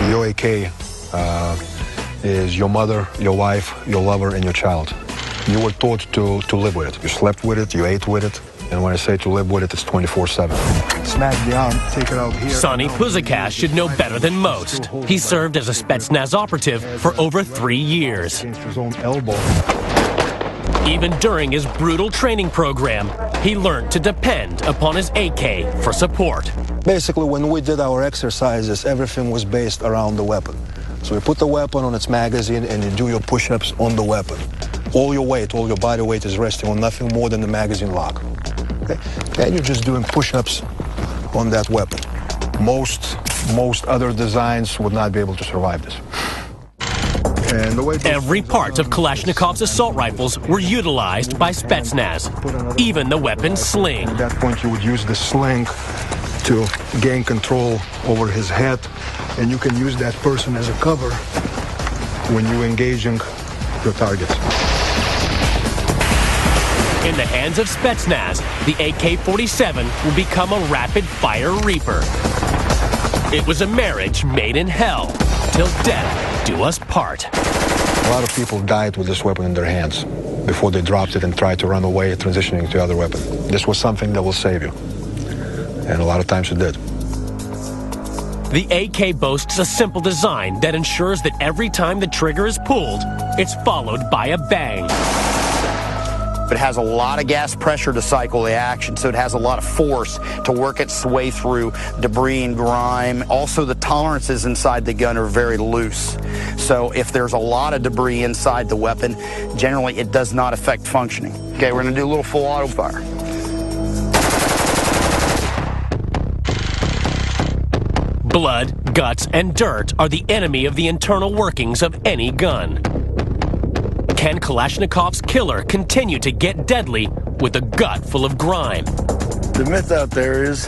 Your AK is your mother, your wife, your lover, and your child. You were taught to live with it. You slept with it, you ate with it, and when I say to live with it, it's 24/7. Smack the arm, take it out here. Sonny Puzakas should know better than most. He served as a Spetsnaz operative for over 3 years. Against his own elbow. Even during his brutal training program, he learned to depend upon his AK for support. Basically, when we did our exercises, everything was based around the weapon. So you put the weapon on its magazine and you do your push-ups on the weapon. All your weight, all your body weight is resting on nothing more than the magazine lock. Okay? And you're just doing push-ups on that weapon. Most other designs would not be able to survive this. And the way Every part of Kalashnikov's assault rifles were utilized by Spetsnaz, even the weapon's sling. At that point, you would use the sling to gain control over his head, and you can use that person as a cover when you're engaging your targets. In the hands of Spetsnaz, the AK-47 will become a rapid-fire reaper. It was a marriage made in hell, till death do us part. A lot of people died with this weapon in their hands before they dropped it and tried to run away, transitioning to other weapon. This was something that will save you, and a lot of times it did. The AK boasts a simple design that ensures that every time the trigger is pulled, it's followed by a bang. It has a lot of gas pressure to cycle the action, so it has a lot of force to work its way through debris and grime. Also, the tolerances inside the gun are very loose. So if there's a lot of debris inside the weapon, generally it does not affect functioning. Okay, we're gonna do a little full auto fire. Blood, guts, and dirt are the enemy of the internal workings of any gun. Can Kalashnikov's killer continue to get deadly with a gut full of grime? The myth out there is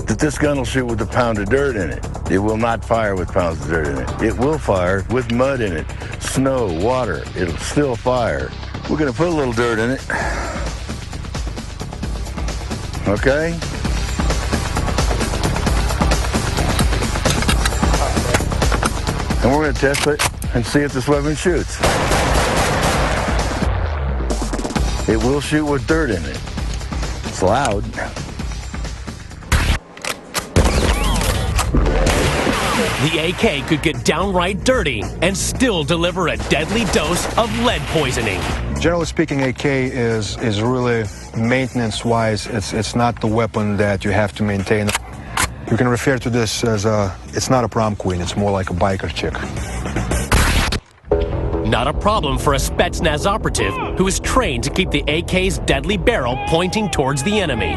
that this gun will shoot with a pound of dirt in it. It will not fire with pounds of dirt in it. It will fire with mud in it, snow, water. It'll still fire. We're going to put a little dirt in it. Okay? And we're going to test it and see if this weapon shoots. It will shoot with dirt in it. It's loud. The AK could get downright dirty and still deliver a deadly dose of lead poisoning. Generally speaking, AK is really maintenance-wise. It's not the weapon that you have to maintain. You can refer to this as it's not a prom queen. It's more like a biker chick. Not a problem for a Spetsnaz operative who is trained to keep the AK's deadly barrel pointing towards the enemy,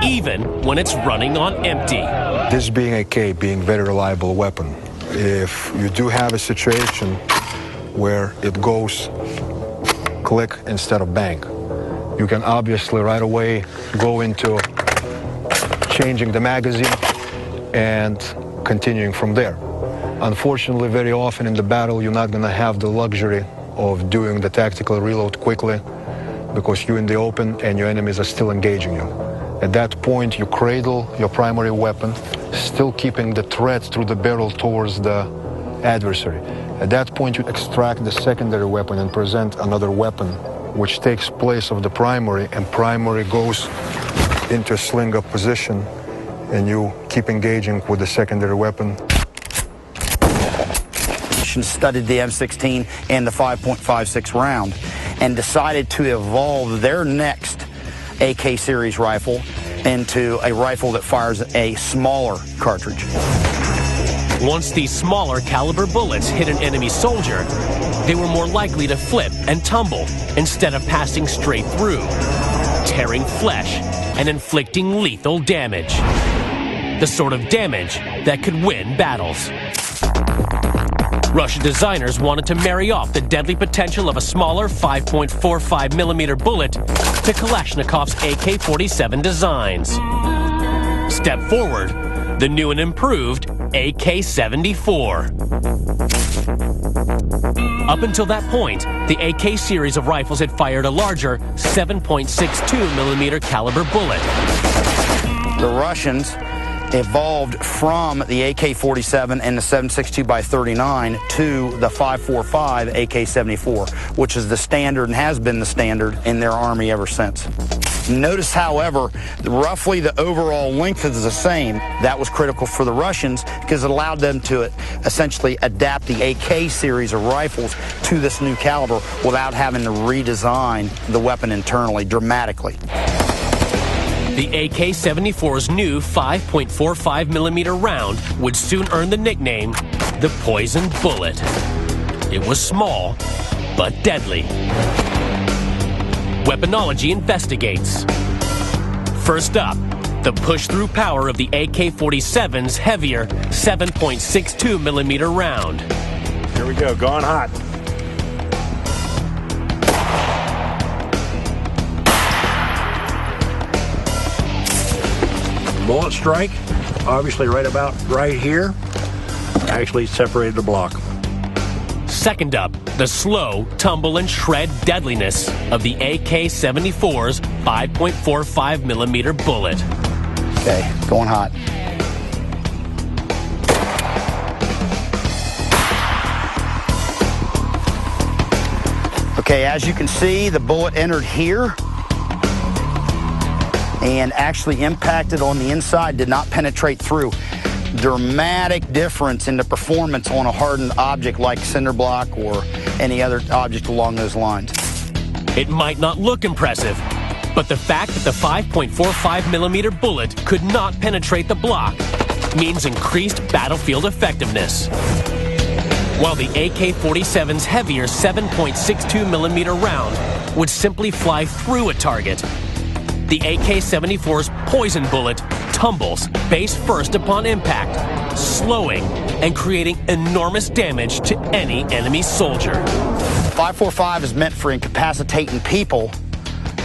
even when it's running on empty. This being AK, being a very reliable weapon, if you do have a situation where it goes click instead of bang, you can obviously right away go into changing the magazine and continuing from there. Unfortunately, very often in the battle, you're not going to have the luxury of doing the tactical reload quickly because you're in the open and your enemies are still engaging you. At that point, you cradle your primary weapon, still keeping the threat through the barrel towards the adversary. At that point, you extract the secondary weapon and present another weapon, which takes place of the primary, and primary goes into a sling-up position, and you keep engaging with the secondary weapon. Studied the M16 and the 5.56 round and decided to evolve their next AK series rifle into a rifle that fires a smaller cartridge. Once these smaller caliber bullets hit an enemy soldier, they were more likely to flip and tumble instead of passing straight through, tearing flesh and inflicting lethal damage. The sort of damage that could win battles. Russian designers wanted to marry off the deadly potential of a smaller 5.45mm bullet to Kalashnikov's AK-47 designs. Step forward, the new and improved AK-74. Up until that point, the AK series of rifles had fired a larger 7.62mm caliber bullet. The Russians evolved from the AK-47 and the 7.62x39 to the 5.45 AK-74, which is the standard and has been the standard in their Army ever since. Notice, however, roughly the overall length is the same. That was critical for the Russians because it allowed them to essentially adapt the AK series of rifles to this new caliber without having to redesign the weapon internally dramatically. The AK-74's new 5.45 millimeter round would soon earn the nickname the Poison Bullet. It was small, but deadly. Weaponology investigates. First up, the push-through power of the AK-47's heavier 7.62 millimeter round. Here we go, going hot. Bullet strike, obviously right about right here, actually separated the block. Second up, the slow, tumble, and shred deadliness of the AK-74's 5.45 millimeter bullet. Okay, going hot. Okay, as you can see, the bullet entered here and actually impacted on the inside, did not penetrate through. Dramatic difference in the performance on a hardened object like cinder block or any other object along those lines. It might not look impressive, but the fact that the 5.45 millimeter bullet could not penetrate the block means increased battlefield effectiveness. While the AK-47's heavier 7.62 millimeter round would simply fly through a target, the AK-74's poison bullet tumbles face first upon impact, slowing and creating enormous damage to any enemy soldier. 5.45 is meant for incapacitating people,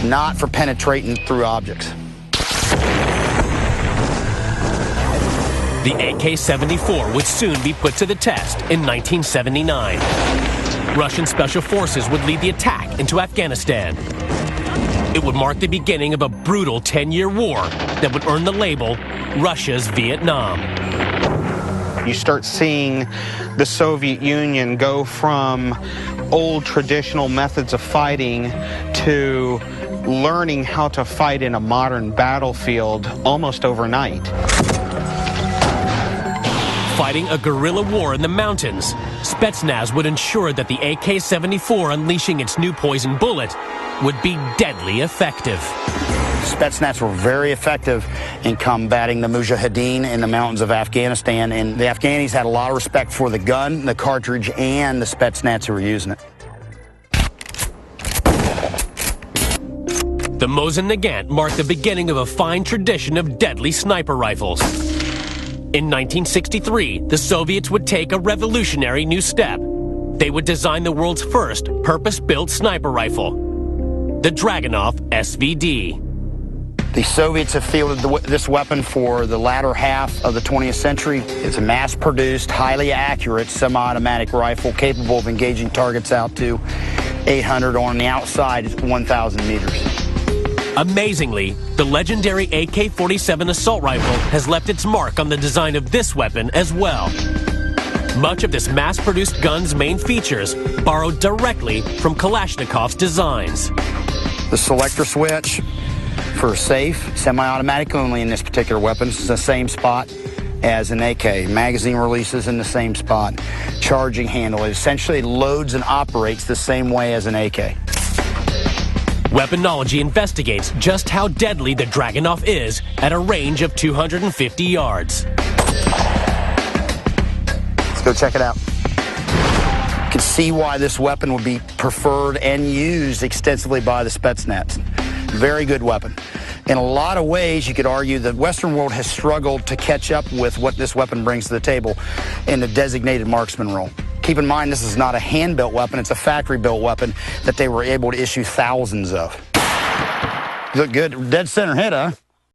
not for penetrating through objects. The AK-74 would soon be put to the test in 1979. Russian special forces would lead the attack into Afghanistan. It would mark the beginning of a brutal 10-year war that would earn the label Russia's Vietnam. You start seeing the Soviet Union go from old traditional methods of fighting to learning how to fight in a modern battlefield almost overnight. Fighting a guerrilla war in the mountains, Spetsnaz would ensure that the AK-74 unleashing its new poison bullet would be deadly effective. Spetsnaz were very effective in combating the Mujahideen in the mountains of Afghanistan, and the Afghanis had a lot of respect for the gun, the cartridge, and the Spetsnaz who were using it. The Mosin Nagant marked the beginning of a fine tradition of deadly sniper rifles. In 1963, the Soviets would take a revolutionary new step. They would design the world's first purpose-built sniper rifle, the Dragunov SVD. The Soviets have fielded this weapon for the latter half of the 20th century. It's a mass-produced, highly accurate semi-automatic rifle capable of engaging targets out to 800 on the outside, 1,000 meters. Amazingly, the legendary AK-47 assault rifle has left its mark on the design of this weapon as well. Much of this mass-produced gun's main features borrowed directly from Kalashnikov's designs. The selector switch for safe, semi-automatic only in this particular weapon. It's the same spot as an AK. Magazine releases in the same spot. Charging handle. It essentially loads and operates the same way as an AK. Weaponology investigates just how deadly the Dragunov is at a range of 250 yards. Let's go check it out. You can see why this weapon would be preferred and used extensively by the Spetsnaz. Very good weapon. In a lot of ways, you could argue the Western world has struggled to catch up with what this weapon brings to the table in the designated marksman role. Keep in mind, this is not a hand-built weapon. It's a factory-built weapon that they were able to issue thousands of. You look good. Dead center hit, huh?